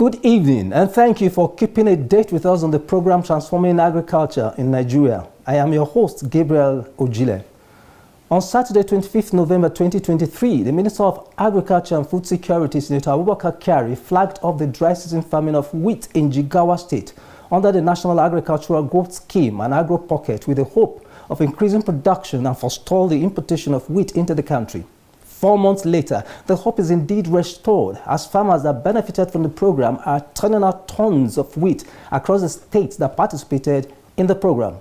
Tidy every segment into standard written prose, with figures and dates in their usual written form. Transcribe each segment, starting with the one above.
Good evening, and thank you for keeping a date with us on the program Transforming Agriculture in Nigeria. I am your host, Gabriel Ojile. On Saturday, 25th November 2023, the Minister of Agriculture and Food Security, Senator Abubakar Kyari, flagged off the dry season farming of wheat in Jigawa State under the National Agricultural Growth Scheme and Agro-Pocket with the hope of increasing production and forestall the importation of wheat into the country. 4 months later, the hope is indeed restored as farmers that benefited from the program are turning out tons of wheat across the states that participated in the program.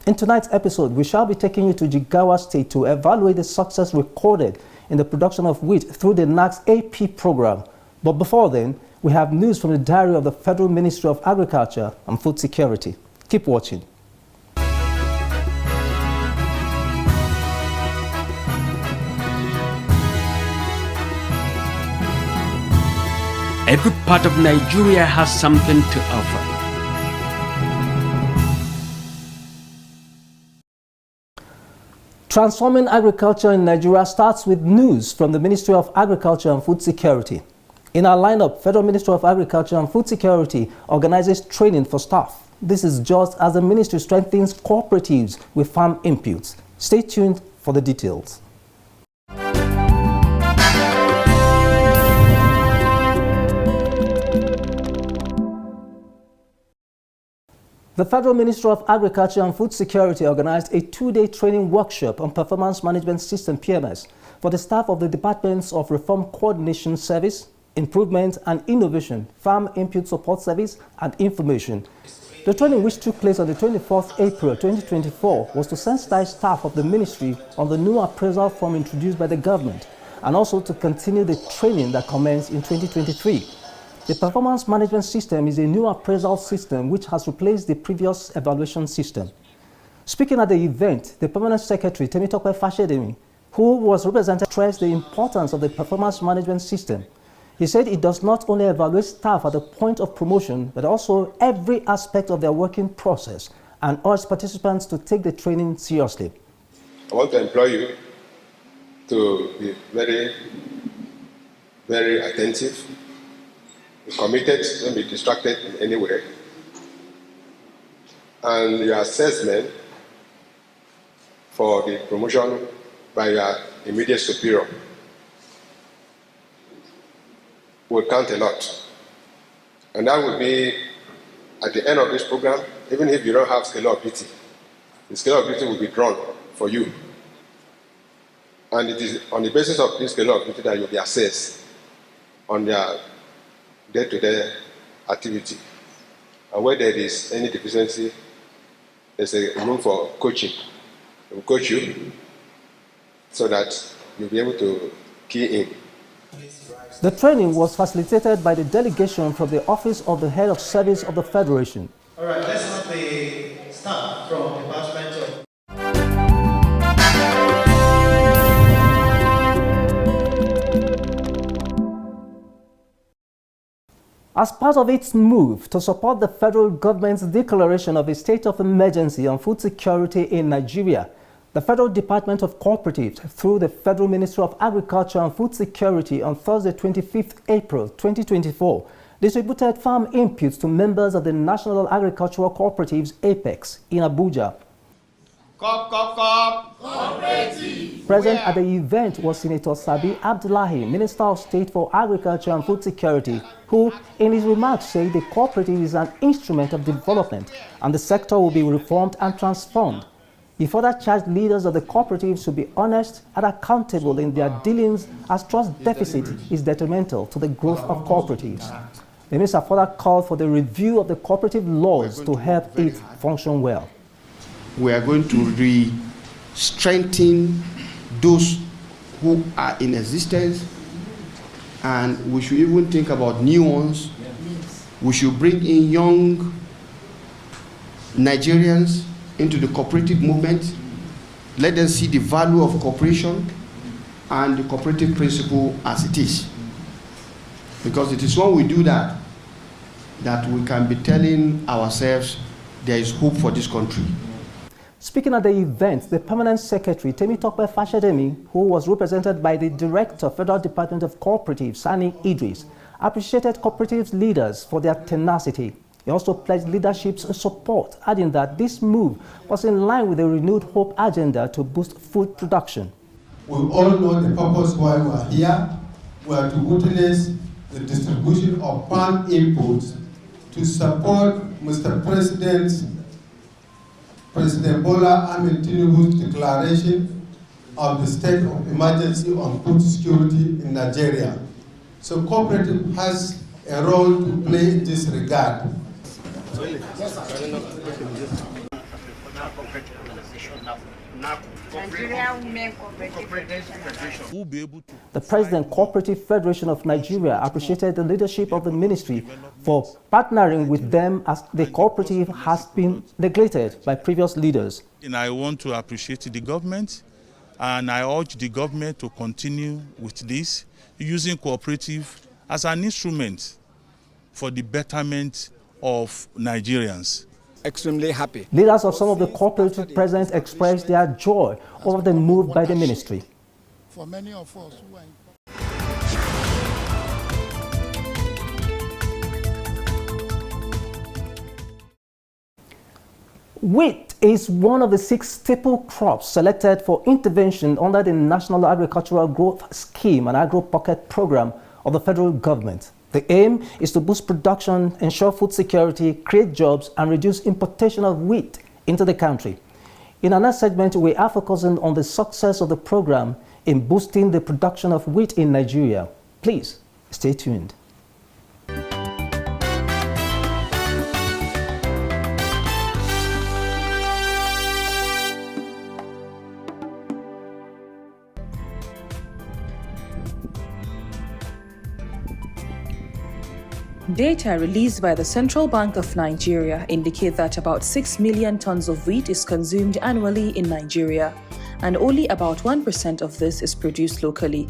In tonight's episode, we shall be taking you to Jigawa State to evaluate the success recorded in the production of wheat through the NAGS-AP program. But before then, we have news from the diary of the Federal Ministry of Agriculture and Food Security. Keep watching. Every part of Nigeria has something to offer. Transforming agriculture in Nigeria starts with news from the Ministry of Agriculture and Food Security. In our lineup, Federal Ministry of Agriculture and Food Security organizes training for staff. This is just as the ministry strengthens cooperatives with farm inputs. Stay tuned for the details. The Federal Ministry of Agriculture and Food Security organized a 2-day training workshop on Performance Management System (PMS) for the staff of the Departments of Reform Coordination Service, Improvement and Innovation, Farm Input Support Service and Information. The training, which took place on the 24th April 2024, was to sensitize staff of the ministry on the new appraisal form introduced by the government and also to continue the training that commenced in 2023. The Performance Management System is a new appraisal system which has replaced the previous evaluation system. Speaking at the event, the Permanent Secretary, Temitope Fashedemi, who was represented, stressed the importance of the Performance Management System. He said it does not only evaluate staff at the point of promotion, but also every aspect of their working process, and urged participants to take the training seriously. I want to employ you to be very, very attentive, committed, don't be distracted in any way. And your assessment for the promotion by your immediate superior will count a lot. And that will be at the end of this program, even if you don't have scale of duty. The scale of duty will be drawn for you. And it is on the basis of this scale of duty that you'll be assessed on their day-to-day activity. And where there is any deficiency, there's a room for coaching. We'll coach you so that you'll be able to key in. The training was facilitated by the delegation from the Office of the Head of Service of the Federation. All right, let's have the staff from the Department of... As part of its move to support the federal government's declaration of a state of emergency on food security in Nigeria, the Federal Department of Cooperatives, through the Federal Ministry of Agriculture and Food Security on Thursday, 25th April 2024, distributed farm inputs to members of the National Agricultural Cooperatives (APEX) in Abuja. Present at the event was Senator Sabi Abdullahi, Minister of State for Agriculture and Food Security, who, in his remarks, said the cooperative is an instrument of development and the sector will be reformed and transformed. He further charged leaders of the cooperatives to be honest and accountable in their dealings, as trust deficit is detrimental to the growth of cooperatives. The minister further called for the review of the cooperative laws to help it function well. We are going to strengthen those who are in existence, and we should even think about new ones. We should bring in young Nigerians into the cooperative movement. Let them see the value of cooperation and the cooperative principle as it is. Because it is when we do that that we can be telling ourselves there is hope for this country. Speaking at the event, the Permanent Secretary, Temitope Fashedemi, who was represented by the Director, Federal Department of Cooperatives, Sani Idris, appreciated cooperative leaders for their tenacity. He also pledged leadership's support, adding that this move was in line with the renewed hope agenda to boost food production. We all know the purpose why we are here. We are to utilize the distribution of farm inputs to support Mr. President Bola Ahmed Tinubu's declaration of the state of emergency on food security in Nigeria. So cooperative has a role to play in this regard. The President Cooperative Federation of Nigeria appreciated the leadership of the ministry for partnering with them as the cooperative has been neglected by previous leaders. And I want to appreciate the government, and I urge the government to continue with this, using cooperative as an instrument for the betterment of Nigerians. Extremely happy. Leaders of some of the cooperative presidents expressed their joy over the move by the ministry. For many of us who are Wheat is one of the 6 staple crops selected for intervention under the National Agricultural Growth Scheme and Agro-Pocket program of the federal government. The aim is to boost production, ensure food security, create jobs, and reduce importation of wheat into the country. In our next segment, we are focusing on the success of the program in boosting the production of wheat in Nigeria. Please stay tuned. Data released by the Central Bank of Nigeria indicate that about 6 million tons of wheat is consumed annually in Nigeria, and only about 1% of this is produced locally.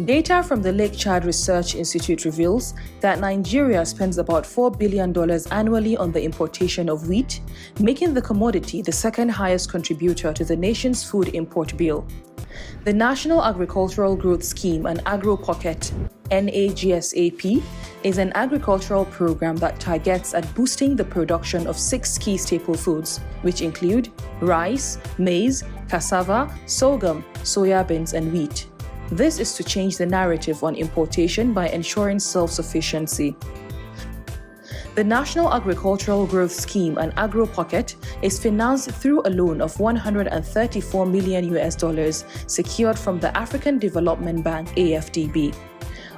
Data from the Lake Chad Research Institute reveals that Nigeria spends about $4 billion annually on the importation of wheat, making the commodity the second highest contributor to the nation's food import bill. The National Agricultural Growth Scheme and Agro-Pocket (NAGS-AP) is an agricultural program that targets at boosting the production of 6 key staple foods, which include rice, maize, cassava, sorghum, soya beans, and wheat. This is to change the narrative on importation by ensuring self-sufficiency. The National Agricultural Growth Scheme and Agro-Pocket is financed through a loan of $134 million secured from the African Development Bank (AFDB).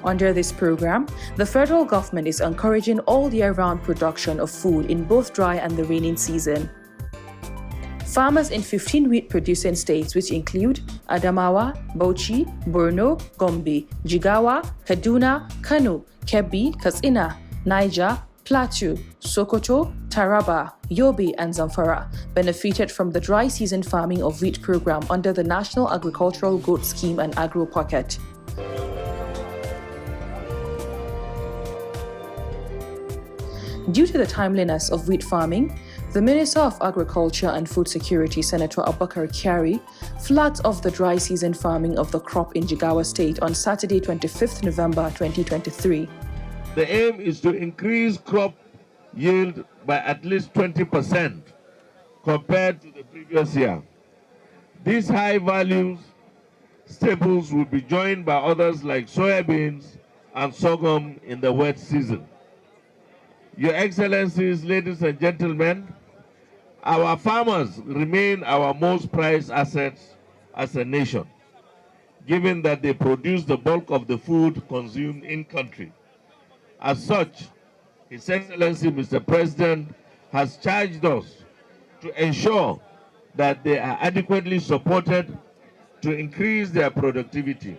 Under this program, the federal government is encouraging all year-round production of food in both dry and the rainy season. Farmers in 15 wheat-producing states, which include Adamawa, Bauchi, Borno, Gombe, Jigawa, Kaduna, Kano, Kebbi, Katsina, Niger, Plateau, Sokoto, Taraba, Yobe, and Zamfara benefited from the dry season farming of wheat program under the National Agricultural Growth Scheme and Agro-Pocket. Due to the timeliness of wheat farming, the Minister of Agriculture and Food Security, Senator Abubakar Kyari, flagged off the dry season farming of the crop in Jigawa State on Saturday, 25th November 2023. The aim is to increase crop yield by at least 20% compared to the previous year. These high values staples will be joined by others like soybeans and sorghum in the wet season. Your Excellencies, ladies and gentlemen, our farmers remain our most prized assets as a nation, given that they produce the bulk of the food consumed in country. As such, His Excellency Mr. President has charged us to ensure that they are adequately supported to increase their productivity.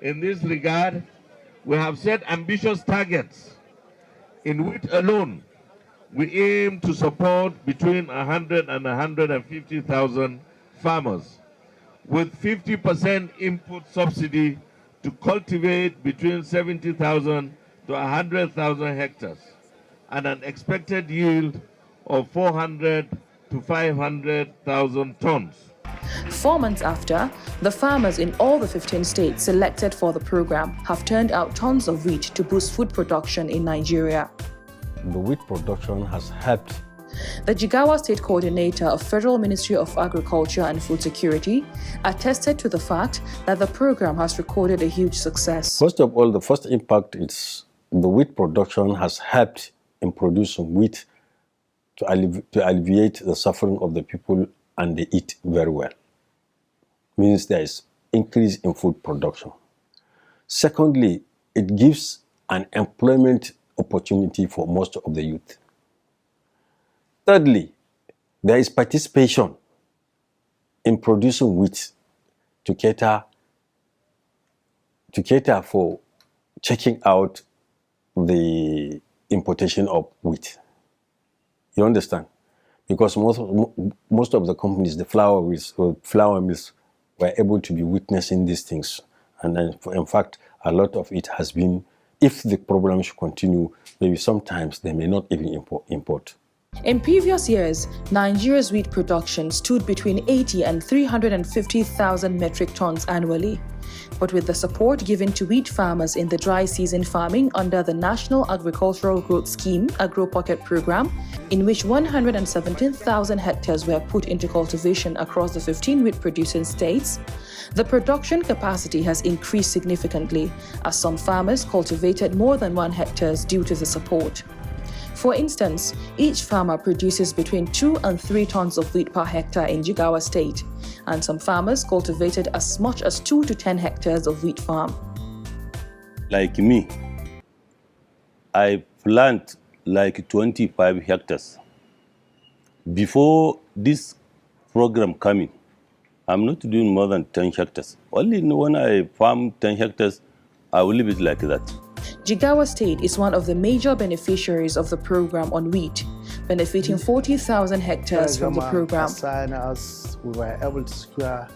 In this regard, we have set ambitious targets. In wheat alone, we aim to support between 100 and 150,000 farmers, with 50% input subsidy to cultivate between 70,000 to 100,000 hectares, and an expected yield of 400 to 500,000 tons. 4 months after, the farmers in all the 15 states selected for the program have turned out tons of wheat to boost food production in Nigeria. The wheat production has helped. The Jigawa State Coordinator of Federal Ministry of Agriculture and Food Security attested to the fact that the program has recorded a huge success. First of all, the first impact is the wheat production has helped in producing wheat to alleviate the suffering of the people, and they eat very well. Means there is increase in food production. Secondly, it gives an employment opportunity for most of the youth. Thirdly, there is participation in producing wheat to cater for checking out the importation of wheat. You understand? Because most of the companies, the flour mills, were able to be witnessing these things. And then, in fact, a lot of it has been, if the problem should continue, maybe sometimes they may not even import. In previous years, Nigeria's wheat production stood between 80 and 350,000 metric tons annually. But with the support given to wheat farmers in the dry season farming under the National Agricultural Growth Scheme Agro-Pocket program, in which 117,000 hectares were put into cultivation across the 15 wheat-producing states, the production capacity has increased significantly as some farmers cultivated more than 1 hectare due to the support. For instance, each farmer produces between 2 and 3 tons of wheat per hectare in Jigawa State, and some farmers cultivated as much as 2 to 10 hectares of wheat farm. Like me, I plant like 25 hectares. Before this program coming, I'm not doing more than 10 hectares. Only when I farm 10 hectares, I will leave it like that. Jigawa State is one of the major beneficiaries of the program on wheat, benefiting 40,000 hectares from the program. We were able to secure.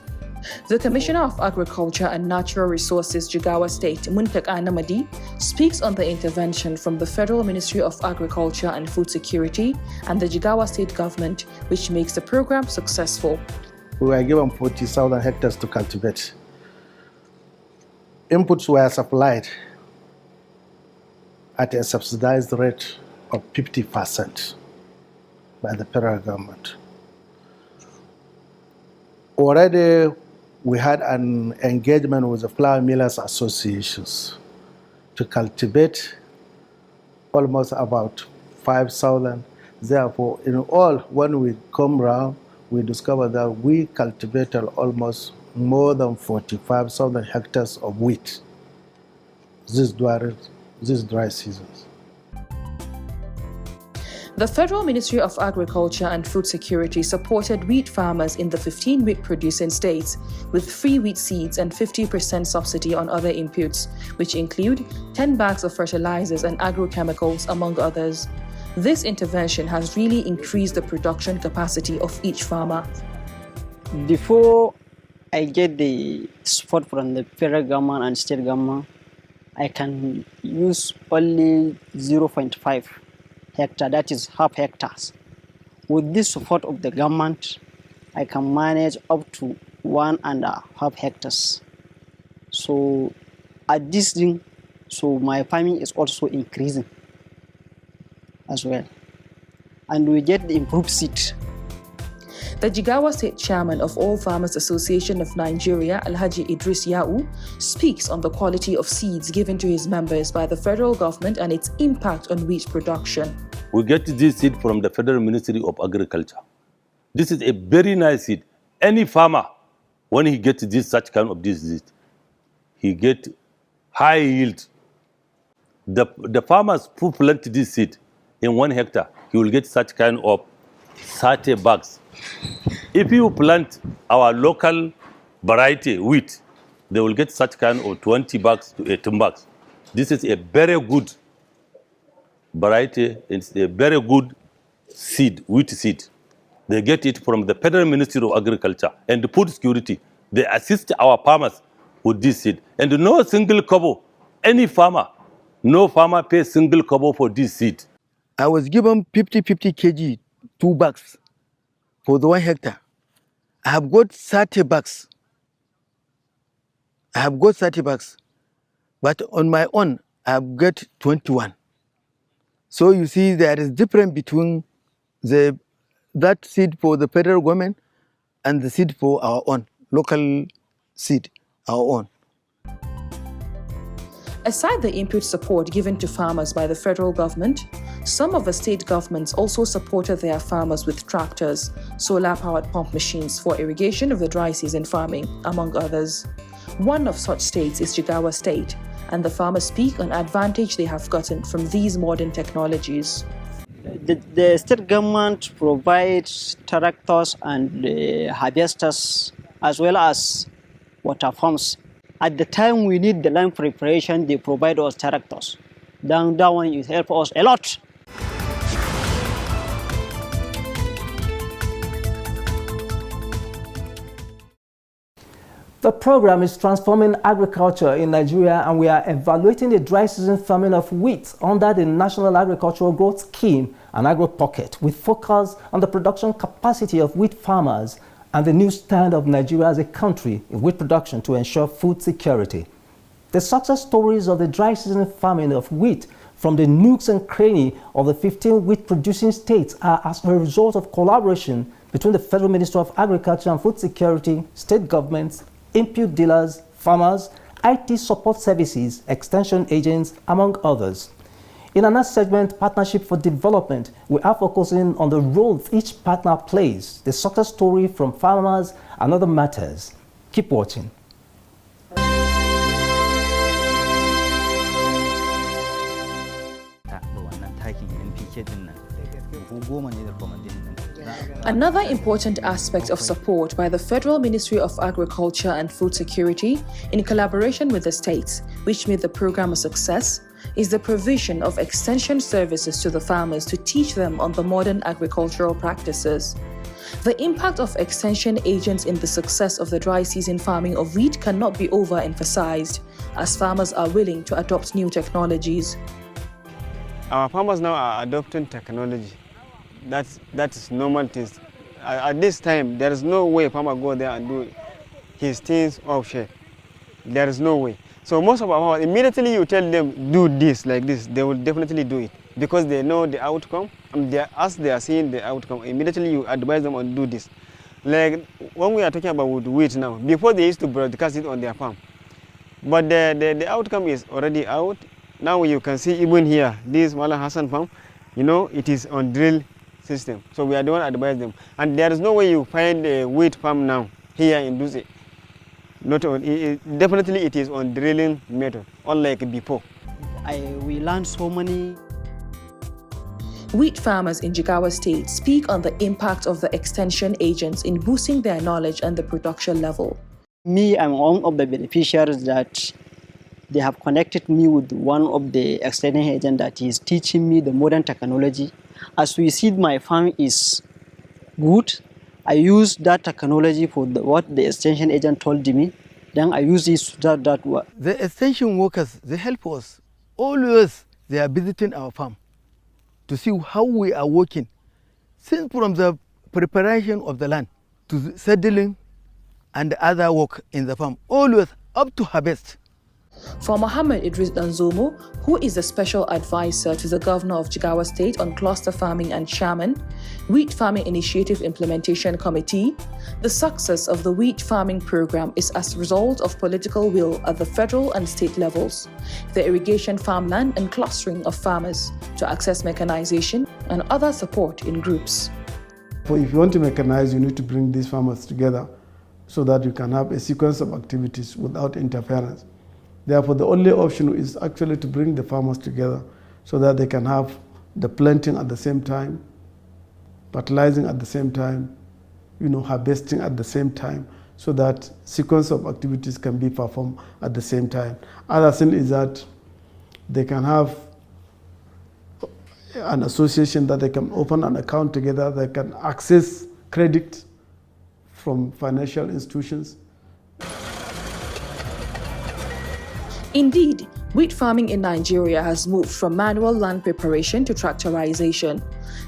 The Commissioner of Agriculture and Natural Resources, Jigawa State, Muntaka Namadi, speaks on the intervention from the Federal Ministry of Agriculture and Food Security and the Jigawa State government, which makes the program successful. We were given 40,000 hectares to cultivate. Inputs were supplied at a subsidized rate of 50% by the federal government. Already, we had an engagement with the flour millers associations to cultivate almost about 5,000. Therefore, in all, when we come round, we discover that we cultivated almost more than 45,000 hectares of wheat this dry seasons. The Federal Ministry of Agriculture and Food Security supported wheat farmers in the 15 wheat-producing states with free wheat seeds and 50% subsidy on other inputs, which include 10 bags of fertilizers and agrochemicals, among others. This intervention has really increased the production capacity of each farmer. Before I get the support from the federal government and state government, I can use only 0.5 hectare, that is half hectares. With this support of the government, I can manage up to 1.5 hectares. So at this thing, so my farming is also increasing as well. And we get the improved seed. The Jigawa State Chairman of All Farmers Association of Nigeria, Alhaji Idris Ya'u, speaks on the quality of seeds given to his members by the federal government and its impact on wheat production. We get this seed from the Federal Ministry of Agriculture. This is a very nice seed. Any farmer, when he gets such kind of this seed, he get high yield. The farmers who plant this seed in 1 hectare, he will get such kind of 30 bags. If you plant our local variety wheat, they will get such kind of 20 bags to 18 bags. This is a very good variety. It's a very good seed, wheat seed. They get it from the Federal Ministry of Agriculture and Food Security. They assist our farmers with this seed. And no single kobo, any farmer, no farmer pays single kobo for this seed. I was given 50 kg, 2 bags for the 1 hectare. I have got 30 bags. I have got 30 bags, but on my own, I have got 21. So you see, there is difference between that seed for the federal government and the seed for our own, local seed, our own. Aside the input support given to farmers by the federal government, some of the state governments also supported their farmers with tractors, solar-powered pump machines for irrigation of the dry season farming, among others. One of such states is Jigawa State, and the farmers speak on advantage they have gotten from these modern technologies. The state government provides tractors and harvesters as well as water pumps. At the time we need the land preparation, they provide us tractors. Then that one will help us a lot. The program is transforming agriculture in Nigeria, and we are evaluating the dry season farming of wheat under the National Agricultural Growth Scheme and Agro-Pocket, with focus on the production capacity of wheat farmers and the new stand of Nigeria as a country in wheat production to ensure food security. The success stories of the dry season farming of wheat from the nooks and crannies of the 15 wheat-producing states are as a result of collaboration between the Federal Ministry of Agriculture and Food Security, state governments, input dealers, farmers, IT support services, extension agents, among others. In our next segment, Partnership for Development, we are focusing on the role each partner plays, the success story from farmers and other matters. Keep watching. Another important aspect of support by the Federal Ministry of Agriculture and Food Security in collaboration with the states, which made the program a success, is the provision of extension services to the farmers to teach them on the modern agricultural practices. The impact of extension agents in the success of the dry season farming of wheat cannot be overemphasized, as farmers are willing to adopt new technologies. Our farmers now are adopting technology. That is normal things. At this time, there is no way farmer go there and do his things offshore. There is no way. So most of our farmers, immediately you tell them do this like this, they will definitely do it because they know the outcome. And as they are seeing the outcome, immediately you advise them on do this. Like when we are talking about wheat now, before they used to broadcast it on their farm, but the outcome is already out. Now you can see even here, this Mala Hassan farm, it is on drill system. So we are the one advise them. And there is no way you find a wheat farm now here in Dutse. Definitely it is on drilling method, unlike before. We learned so many. Wheat farmers in Jigawa State speak on the impact of the extension agents in boosting their knowledge and the production level. Me, I'm one of the beneficiaries that they have connected me with one of the extension agents that is teaching me the modern technology. As we see, my farm is good. I use that technology for what the extension agent told me. Then I use this that work. The extension workers, they help us. Always they are visiting our farm to see how we are working. Since from the preparation of the land to the settling and other work in the farm, always up to harvest. For Mohammed Idris Danzomo, who is the special advisor to the governor of Jigawa State on cluster farming and chairman, Wheat Farming Initiative Implementation Committee, the success of the wheat farming program is as a result of political will at the federal and state levels, the irrigation farmland and clustering of farmers to access mechanization and other support in groups. If you want to mechanize, you need to bring these farmers together so that you can have a sequence of activities without interference. Therefore, the only option is actually to bring the farmers together so that they can have the planting at the same time, fertilizing at the same time, harvesting at the same time, so that sequence of activities can be performed at the same time. Other thing is that they can have an association that they can open an account together, they can access credit from financial institutions. Indeed, Wheat farming in Nigeria has moved from manual land preparation to tractorization.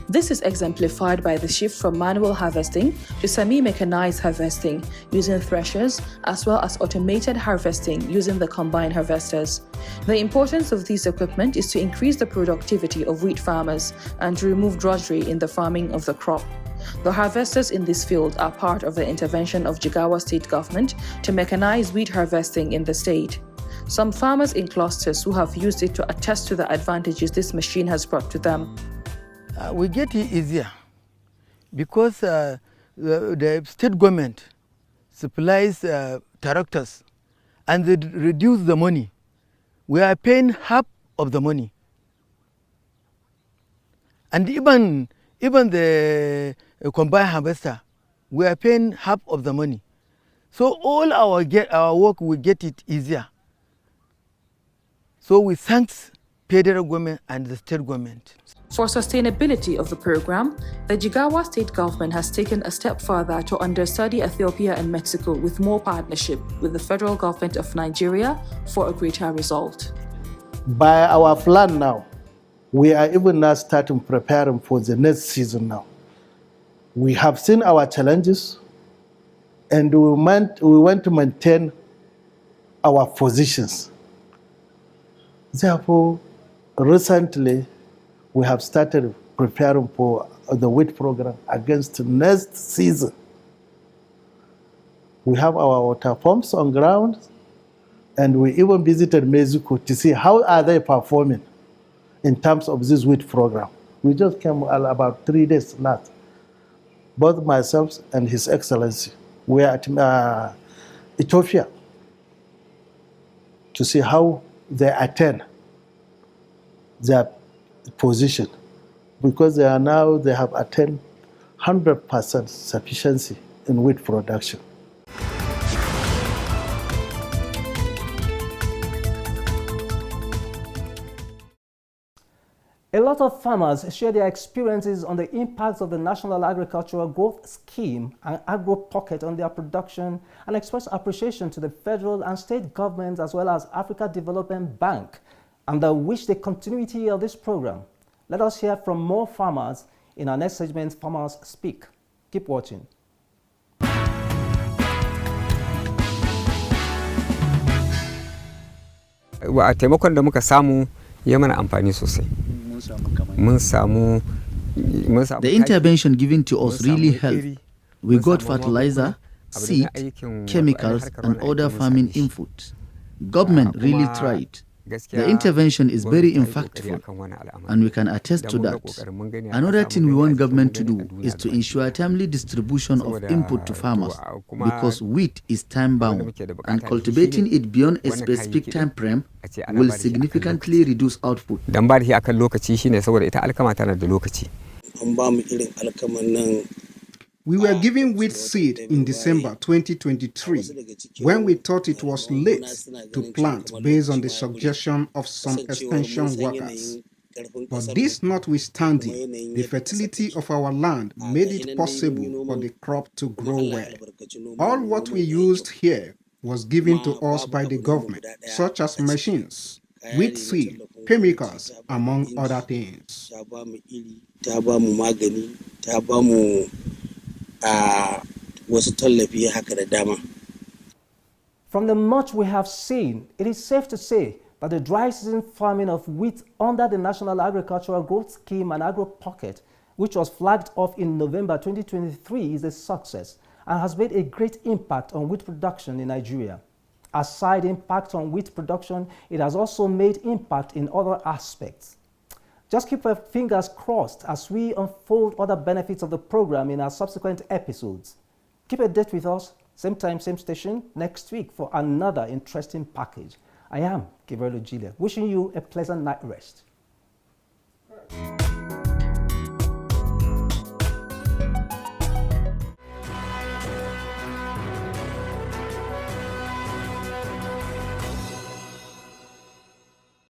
This is exemplified by the shift from manual harvesting to semi-mechanized harvesting using threshers, as well as automated harvesting using the combine harvesters. The importance of this equipment is to increase the productivity of wheat farmers and to remove drudgery in the farming of the crop. The harvesters in this field are part of the intervention of Jigawa State government to mechanize wheat harvesting in the state. Some farmers in clusters who have used it to attest to the advantages this machine has brought to them. We get it easier because the state government supplies tractors and they reduce the money. We are paying half of the money. And even the combine harvester, we are paying half of the money. So all our work, we get it easier. So we thank federal government and the state government. For sustainability of the program, the Jigawa State government has taken a step further to understudy Ethiopia and Mexico with more partnership with the federal government of Nigeria for a greater result. By our plan now, we are even now starting preparing for the next season now. We have seen our challenges and we want to maintain our positions. Therefore, recently, we have started preparing for the wheat program against next season. We have our water pumps on ground, and we even visited Mexico to see how are they performing in terms of this wheat program. We just came about 3 days last. Both myself and His Excellency were at Ethiopia to see how they attain their position, because they have attained 100% sufficiency in wheat production. A lot of farmers share their experiences on the impacts of the National Agricultural Growth Scheme and Agro-Pocket on their production and express appreciation to the federal and state governments as well as Africa Development Bank and wish the continuity of this program. Let us hear from more farmers in our next segment, Farmers Speak. Keep watching. Taimakon da muka samu ya mana amfani sosai. The intervention given to us really helped. We got fertilizer, seed, chemicals, and other farming inputs. Government really tried. The intervention is very impactful, and we can attest to that. Another thing we want government to do is to ensure timely distribution of input to farmers, because wheat is time-bound, and cultivating it beyond a specific time frame will significantly reduce output. We were given wheat seed in December 2023 when we thought it was late to plant based on the suggestion of some extension workers. But this notwithstanding, the fertility of our land made it possible for the crop to grow well. All what we used here was given to us by the government, such as machines, wheat seed, chemicals, among other things. From the much we have seen, it is safe to say that the dry season farming of wheat under the National Agricultural Growth Scheme and Agro-Pocket, which was flagged off in November 2023, is a success and has made a great impact on wheat production in Nigeria. Aside impact on wheat production, it has also made impact in other aspects. Just keep our fingers crossed as we unfold other benefits of the program in our subsequent episodes. Keep a date with us, same time, same station, next week for another interesting package. I am Gabriel Ojilia, wishing you a pleasant night rest.